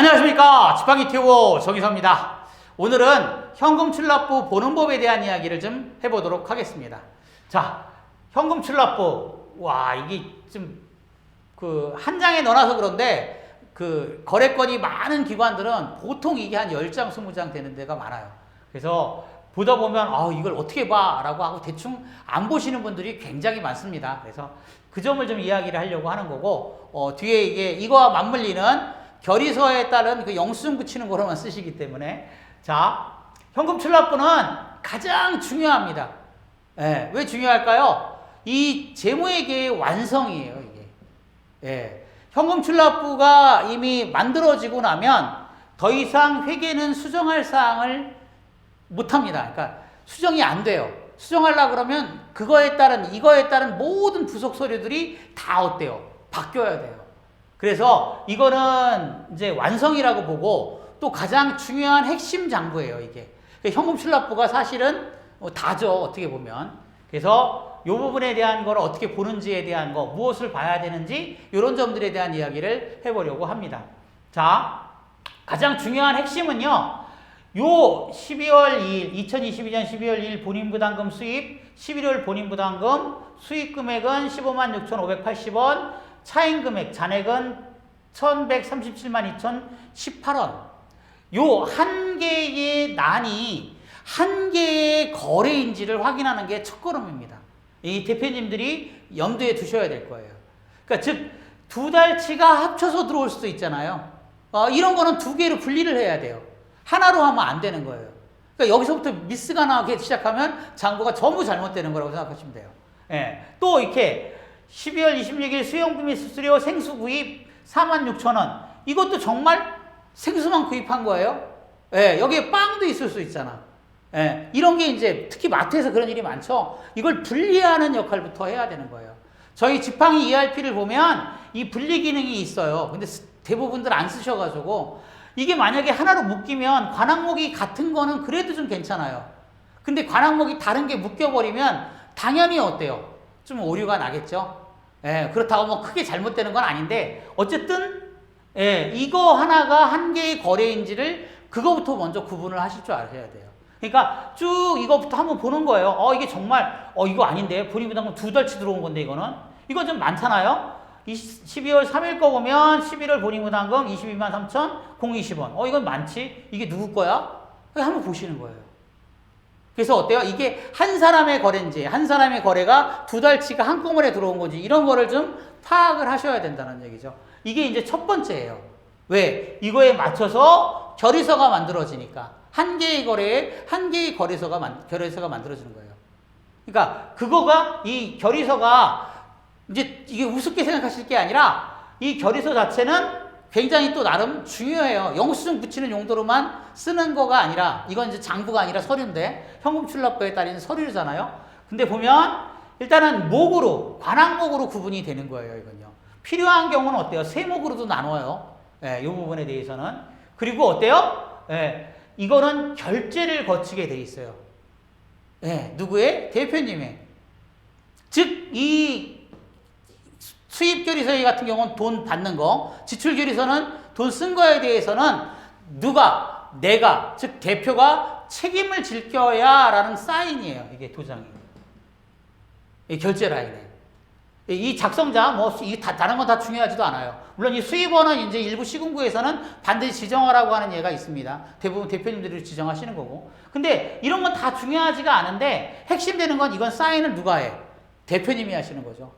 안녕하십니까. 지팡이 튜버 정희섭입니다. 오늘은 현금 출납부 보는 법에 대한 이야기를 좀 해보도록 하겠습니다. 자, 현금 출납부. 와, 이게 좀 한 장에 넣어놔서 그런데 거래건이 많은 기관들은 보통 이게 한 10장, 20장 되는 데가 많아요. 그래서 보다 보면 이걸 어떻게 봐? 라고 하고 대충 안 보시는 분들이 굉장히 많습니다. 그래서 그 점을 좀 이야기를 하려고 하는 거고, 뒤에 이거와 맞물리는 결의서에 따른 그 영수증 붙이는 거로만 쓰시기 때문에, 자, 현금 출납부는 가장 중요합니다. 예, 왜 중요할까요? 이 재무회계의 완성이에요, 이게. 예, 현금 출납부가 이미 만들어지고 나면 더 이상 회계는 수정할 사항을 못 합니다. 그러니까 수정이 안 돼요. 수정하려고 그러면 이거에 따른 모든 부속 서류들이 다 어때요? 바뀌어야 돼요. 그래서 이거는 이제 완성이라고 보고, 또 가장 중요한 핵심 장부예요, 이게. 현금 출납부가 사실은 다죠, 어떻게 보면. 그래서 이 부분에 대한 걸 어떻게 보는지에 대한 거, 무엇을 봐야 되는지, 이런 점들에 대한 이야기를 해보려고 합니다. 자, 가장 중요한 핵심은요, 요 12월 2일, 2022년 12월 2일 본인부담금 수입, 11월 본인부담금 수입 금액은 15만 6,580원, 차임 금액, 잔액은 1,137만 2,018원. 요 한 개의 난이 한 개의 거래인지를 확인하는 게 첫걸음입니다. 이 대표님들이 염두에 두셔야 될 거예요. 그러니까 즉, 두 달치가 합쳐서 들어올 수도 있잖아요. 이런 거는 두 개로 분리를 해야 돼요. 하나로 하면 안 되는 거예요. 그러니까 여기서부터 미스가 나기 시작하면 장부가 전부 잘못되는 거라고 생각하시면 돼요. 예. 또 이렇게 12월 26일 수영비 및 수수료 생수 구입 46,000원. 이것도 정말 생수만 구입한 거예요. 예. 여기에 빵도 있을 수 있잖아. 예. 이런 게 이제 특히 마트에서 그런 일이 많죠. 이걸 분리하는 역할부터 해야 되는 거예요. 저희 지팡이 ERP를 보면 이 분리 기능이 있어요. 근데 대부분들 안 쓰셔가지고, 이게 만약에 하나로 묶이면 관항목이 같은 거는 그래도 좀 괜찮아요. 근데 관항목이 다른 게 묶여버리면 당연히 어때요? 좀 오류가 나겠죠? 예, 그렇다고 뭐 크게 잘못되는 건 아닌데, 어쨌든, 예, 이거 하나가 한 개의 거래인지를 그거부터 먼저 구분을 하실 줄 알아야 돼요. 그러니까 쭉 이거부터 한번 보는 거예요. 이게 정말, 이거 아닌데? 본인부담금 두 달치 들어온 건데, 이거는? 이거 좀 많잖아요? 12월 3일 거 보면 11월 본인부담금 22만 3,020원. 이건 많지? 이게 누구 거야? 한번 보시는 거예요. 그래서 어때요? 이게 한 사람의 거래인지, 한 사람의 거래가 두 달치가 한꺼번에 들어온 건지, 이런 거를 좀 파악을 하셔야 된다는 얘기죠. 이게 이제 첫 번째예요. 왜? 이거에 맞춰서 결의서가 만들어지니까. 한 개의 거래에 한 개의 결의서가 만들어지는 거예요. 그러니까 그거가, 이 결의서가 이제 이게 우습게 생각하실 게 아니라, 이 결의서 자체는 굉장히 또 나름 중요해요. 영수증 붙이는 용도로만 쓰는 거가 아니라, 이건 이제 장부가 아니라 서류인데, 현금 출납부에 따른 서류잖아요. 근데 보면 일단은 목으로, 관항목으로 구분이 되는 거예요, 이건요. 필요한 경우는 어때요? 세목으로도 나눠요. 예, 이 부분에 대해서는. 그리고 어때요? 예, 이거는 결제를 거치게 돼 있어요. 예, 누구의? 대표님의. 즉, 이 수입결의서 같은 경우는 돈 받는 거, 지출결의서는 돈 쓴 거에 대해서는 내가, 즉 대표가 책임을 질 거야 라는 사인이에요. 이게 도장이. 이 결제 라인에. 이 작성자, 다른 건 다 중요하지도 않아요. 물론 이 수입원은 이제 일부 시군구에서는 반드시 지정하라고 하는 예가 있습니다. 대부분 대표님들이 지정하시는 거고. 근데 이런 건 다 중요하지가 않은데, 핵심되는 건 이건 사인을 누가 해? 대표님이 하시는 거죠.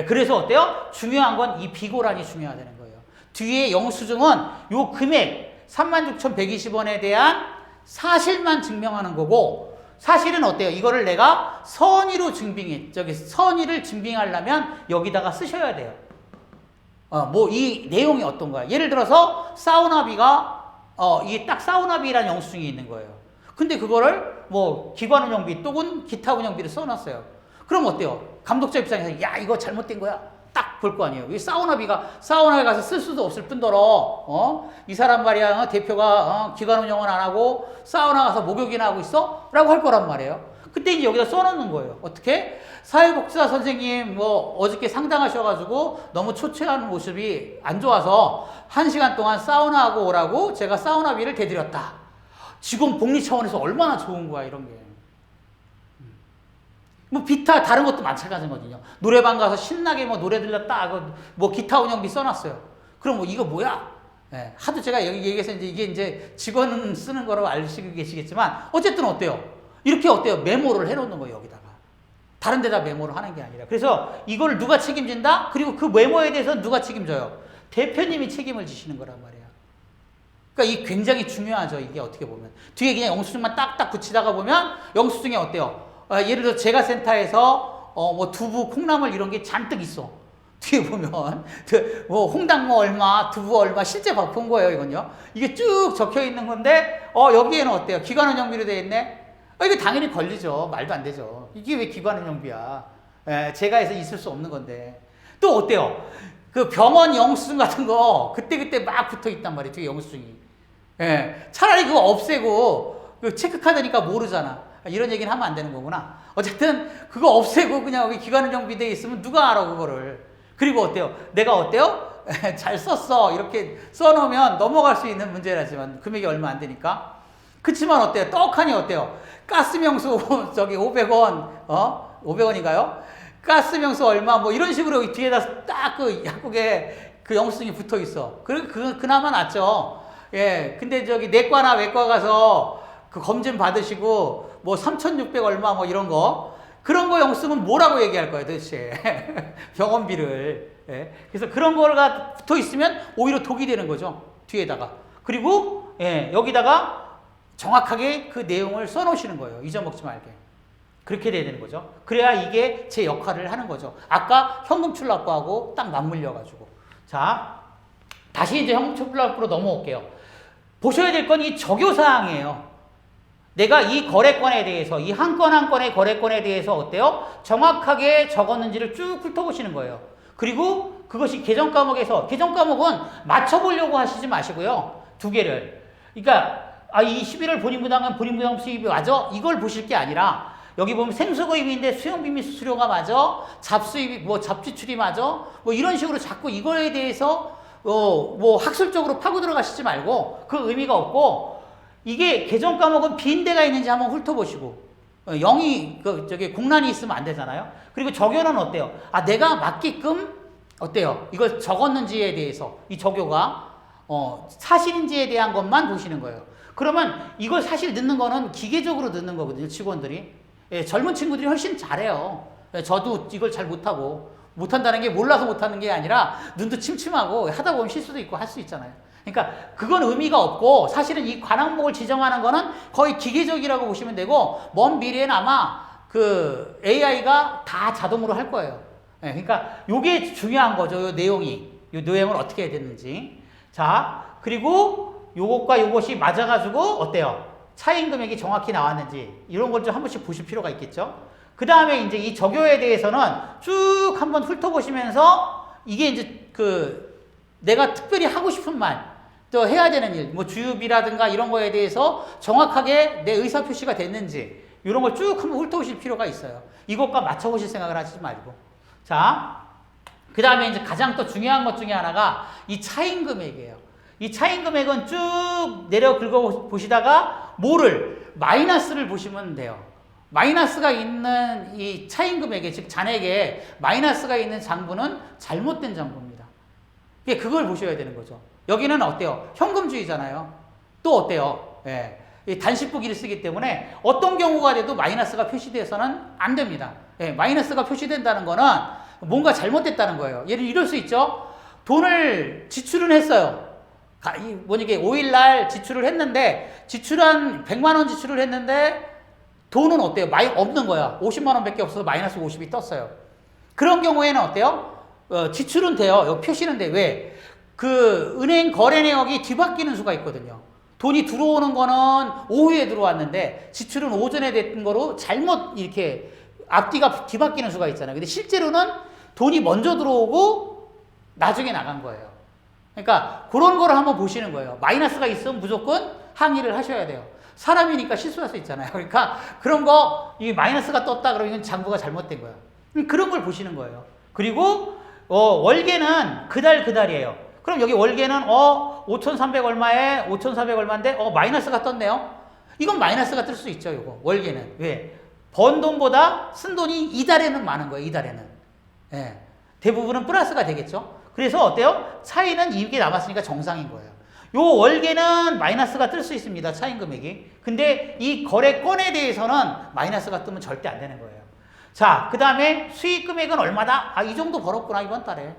그래서 어때요? 중요한 건 이 비고란이 중요하다는 거예요. 뒤에 영수증은 요 금액 36,120원에 대한 사실만 증명하는 거고, 사실은 어때요? 이거를 내가 선의를 증빙하려면 여기다가 쓰셔야 돼요. 이 내용이 어떤 거야? 예를 들어서 사우나비가 이게 딱 사우나비라는 영수증이 있는 거예요. 근데 그거를 기관 운영비 또는 기타 운영비를 써놨어요. 그럼 어때요? 감독자 입장에서 이거 잘못된 거야. 딱 볼 거 아니에요. 이 사우나에 가서 쓸 수도 없을 뿐더러 이 사람 말이야, 대표가 기관 운영은 안 하고 사우나 가서 목욕이나 하고 있어? 라고 할 거란 말이에요. 그때 이제 여기다 써놓는 거예요. 어떻게? 사회복지사 선생님 뭐 어저께 상담하셔가지고 너무 초췌한 모습이 안 좋아서 1시간 동안 사우나하고 오라고 제가 사우나비를 대드렸다. 직원 복리 차원에서 얼마나 좋은 거야 이런 게. 뭐 비타 다른 것도 마찬가지거든요. 노래방 가서 신나게 뭐 노래 들렸다. 뭐 기타 운영비 써놨어요. 그럼 뭐 이거 뭐야? 예, 하도 제가 여기 얘기해서 이게 이제 직원 쓰는 거라고 알고 계시겠지만 어쨌든 어때요? 이렇게 어때요? 메모를 해놓는 거예요 여기다가. 다른 데다 메모를 하는 게 아니라. 그래서 이걸 누가 책임진다? 그리고 그 메모에 대해서 누가 책임져요? 대표님이 책임을 지시는 거란 말이에요. 그러니까 이 굉장히 중요하죠. 이게 어떻게 보면. 뒤에 그냥 영수증만 딱딱 붙이다가 보면 영수증에 어때요? 예를 들어 제과센터에서 뭐 두부, 콩나물 이런 게 잔뜩 있어. 뒤에 보면 뭐 홍당무 얼마, 두부 얼마 실제 본 거예요 이건요. 이게 쭉 적혀 있는 건데 여기에는 어때요? 기관운영비로 되어 있네. 이게 당연히 걸리죠. 말도 안 되죠. 이게 왜 기관운영비야? 제가해서 있을 수 없는 건데. 또 어때요? 그 병원 영수증 같은 거 그때 막 붙어 있단 말이에요. 뒤에 영수증이. 차라리 그거 없애고 그 체크카드니까 모르잖아. 이런 얘기는 하면 안 되는 거구나. 어쨌든 그거 없애고 그냥 여기 기관운영비 돼 있으면 누가 알아 그거를. 그리고 어때요? 내가 어때요? 잘 썼어. 이렇게 써놓으면 넘어갈 수 있는 문제라지만 금액이 얼마 안 되니까. 그치만 어때요? 떡하니 어때요? 가스명수 저기 500원 500원인가요? 가스명수 얼마 뭐 이런 식으로 뒤에다 딱 그 약국에 그 영수증이 붙어 있어. 그나마 낫죠. 예. 근데 저기 내과나 외과 가서 그 검진 받으시고 뭐 3,600 얼마 뭐 이런 거 그런 거 영수증은 뭐라고 얘기할 거예요 도대체. 병원비를. 예. 그래서 그런 거가 붙어 있으면 오히려 독이 되는 거죠 뒤에다가. 그리고 여기다가 정확하게 그 내용을 써놓으시는 거예요. 잊어먹지 말게. 그렇게 돼야 되는 거죠. 그래야 이게 제 역할을 하는 거죠. 아까 현금출납부하고 딱 맞물려가지고. 자, 다시 이제 현금출납부로 넘어올게요. 보셔야 될 건 이 적요사항이에요. 내가 이 거래건에 대해서, 이 한 건 한 건의 거래건에 대해서 어때요? 정확하게 적었는지를 쭉 훑어보시는 거예요. 그리고 그것이 개정 과목에서, 개정 과목은 맞춰보려고 하시지 마시고요. 두 개를. 그러니까, 이 11월 본인부담금, 본인부담금 수입이 맞아? 이걸 보실 게 아니라, 여기 보면 생수거입인데 수용비 및 수수료가 맞아? 잡수입이, 뭐 잡지출이 맞아? 뭐 이런 식으로 자꾸 이거에 대해서, 뭐 학술적으로 파고 들어가시지 말고, 그 의미가 없고, 이게 개정 과목은 빈대가 있는지 한번 훑어보시고, 0이, 저기 공란이 있으면 안 되잖아요? 그리고 적요는 어때요? 내가 맞게끔, 어때요? 이걸 적었는지에 대해서, 이 적요가, 사실인지에 대한 것만 보시는 거예요. 그러면 이걸 사실 넣는 거는 기계적으로 넣는 거거든요, 직원들이. 젊은 친구들이 훨씬 잘해요. 저도 이걸 잘 못하고, 못한다는 게 몰라서 못하는 게 아니라, 눈도 침침하고, 하다 보면 실수도 있고 할 수 있잖아요. 그러니까 그건 의미가 없고 사실은 이 관항목을 지정하는 거는 거의 기계적이라고 보시면 되고 먼 미래에는 아마 그 AI가 다 자동으로 할 거예요. 그러니까 요게 중요한 거죠. 요 내용이. 요 내용을 어떻게 해야 되는지. 자, 그리고 요것과 요것이 맞아가지고 어때요? 차임 금액이 정확히 나왔는지 이런 걸 좀 한 번씩 보실 필요가 있겠죠. 그 다음에 이제 이 적요에 대해서는 쭉 한번 훑어보시면서 이게 이제 내가 특별히 하고 싶은 말, 또 해야 되는 일, 뭐 주유비라든가 이런 거에 대해서 정확하게 내 의사표시가 됐는지 이런 걸 쭉 한번 훑어보실 필요가 있어요. 이것과 맞춰보실 생각을 하시지 말고. 자, 그 다음에 이제 가장 또 중요한 것 중에 하나가 이 차임 금액이에요. 이 차임 금액은 쭉 내려 긁어보시다가 마이너스를 보시면 돼요. 마이너스가 있는 이 차임 금액에, 즉 잔액에 마이너스가 있는 장부는 잘못된 장부입니다. 그걸 보셔야 되는 거죠. 여기는 어때요? 현금주의잖아요. 또 어때요? 이 단식부기를 쓰기 때문에 어떤 경우가 돼도 마이너스가 표시돼서는 안 됩니다. 마이너스가 표시된다는 거는 뭔가 잘못됐다는 거예요. 예를 이럴 수 있죠. 돈을 지출은 했어요. 이게 5일날 지출을 했는데 지출한 100만 원 지출을 했는데 돈은 어때요? 없는 거야. 50만 원 밖에 없어서 마이너스 50이 떴어요. 그런 경우에는 어때요? 지출은 돼요. 여기 표시는 돼. 왜? 그 은행 거래 내역이 뒤바뀌는 수가 있거든요. 돈이 들어오는 거는 오후에 들어왔는데 지출은 오전에 된 거로 잘못 이렇게 앞뒤가 뒤바뀌는 수가 있잖아요. 근데 실제로는 돈이 먼저 들어오고 나중에 나간 거예요. 그러니까 그런 거를 한번 보시는 거예요. 마이너스가 있으면 무조건 항의를 하셔야 돼요. 사람이니까 실수할 수 있잖아요. 그러니까 그런 거, 이 마이너스가 떴다 그러면 이건 장부가 잘못된 거야. 그런 걸 보시는 거예요. 그리고, 월계는 그달이에요. 그럼 여기 월계는, 5,300 얼마에 5,400 얼마인데, 마이너스가 떴네요. 이건 마이너스가 뜰 수 있죠, 이거. 월계는. 왜? 번 돈보다 쓴 돈이 이달에는 많은 거예요, 이달에는. 예. 대부분은 플러스가 되겠죠. 그래서 어때요? 차이는 이게 남았으니까 정상인 거예요. 요 월계는 마이너스가 뜰 수 있습니다. 차인 금액이. 근데 이 거래건에 대해서는 마이너스가 뜨면 절대 안 되는 거예요. 자, 그 다음에 수익 금액은 얼마다? 이 정도 벌었구나, 이번 달에.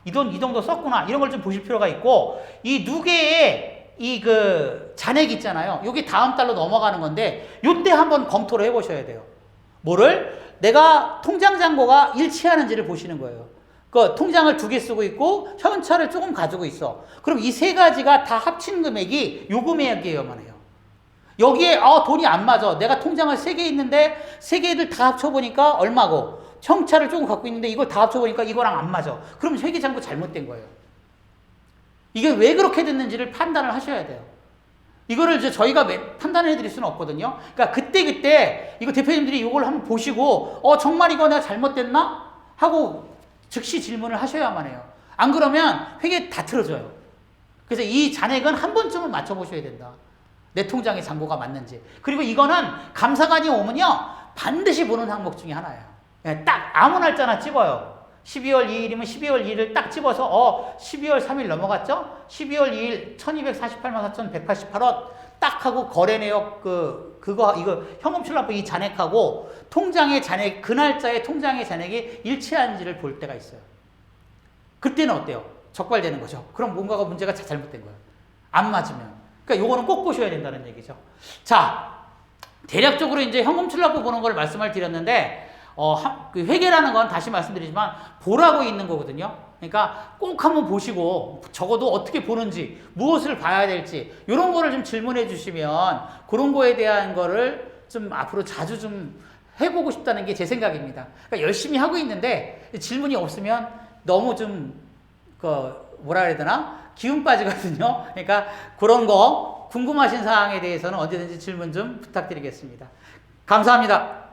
이 정도 썼구나. 이런 걸 좀 보실 필요가 있고, 이 누계의 잔액 있잖아요. 여기 다음 달로 넘어가는 건데, 요때 한번 검토를 해보셔야 돼요. 뭐를? 내가 통장 잔고가 일치하는지를 보시는 거예요. 그 통장을 2개 쓰고 있고 현찰을 조금 가지고 있어. 그럼 이 3가지가 다 합친 금액이 요 금액이어야만 해요. 여기에 돈이 안 맞아. 내가 통장을 3개 있는데 3개를 다 합쳐보니까 얼마고, 현찰을 조금 갖고 있는데 이걸 다 합쳐보니까 이거랑 안 맞아. 그럼 회계장부 잘못된 거예요. 이게 왜 그렇게 됐는지를 판단을 하셔야 돼요. 이거를 이제 저희가 판단해 드릴 수는 없거든요. 그러니까 그때 이거 대표님들이 이걸 한번 보시고 정말 이거 내가 잘못됐나? 하고 즉시 질문을 하셔야만 해요. 안 그러면 회계 다 틀어져요. 그래서 이 잔액은 한 번쯤은 맞춰보셔야 된다. 내 통장의 잔고가 맞는지. 그리고 이거는 감사관이 오면요 반드시 보는 항목 중에 하나예요. 딱 아무 날짜나 찍어요. 12월 2일이면 12월 2일을 딱 집어서 12월 3일 넘어갔죠? 12월 2일 1248만 4,188원 딱 하고 거래 내역 이거 현금 출납부 이 잔액하고 통장의 잔액, 그 날짜의 통장의 잔액이 일치하는지를 볼 때가 있어요. 그때는 어때요? 적발되는 거죠. 그럼 뭔가가 문제가 잘못된 거예요. 안 맞으면. 그러니까 요거는 꼭 보셔야 된다는 얘기죠. 자, 대략적으로 이제 현금 출납부 보는 걸 말씀을 드렸는데, 그 회계라는 건 다시 말씀드리지만 보라고 있는 거거든요. 그러니까 꼭 한번 보시고 적어도 어떻게 보는지, 무엇을 봐야 될지 이런 거를 좀 질문해 주시면 그런 거에 대한 거를 좀 앞으로 자주 좀 해보고 싶다는 게 제 생각입니다. 그러니까 열심히 하고 있는데 질문이 없으면 너무 좀 뭐라 그래야 되나? 기운 빠지거든요. 그러니까 그런 거 궁금하신 사항에 대해서는 언제든지 질문 좀 부탁드리겠습니다. 감사합니다.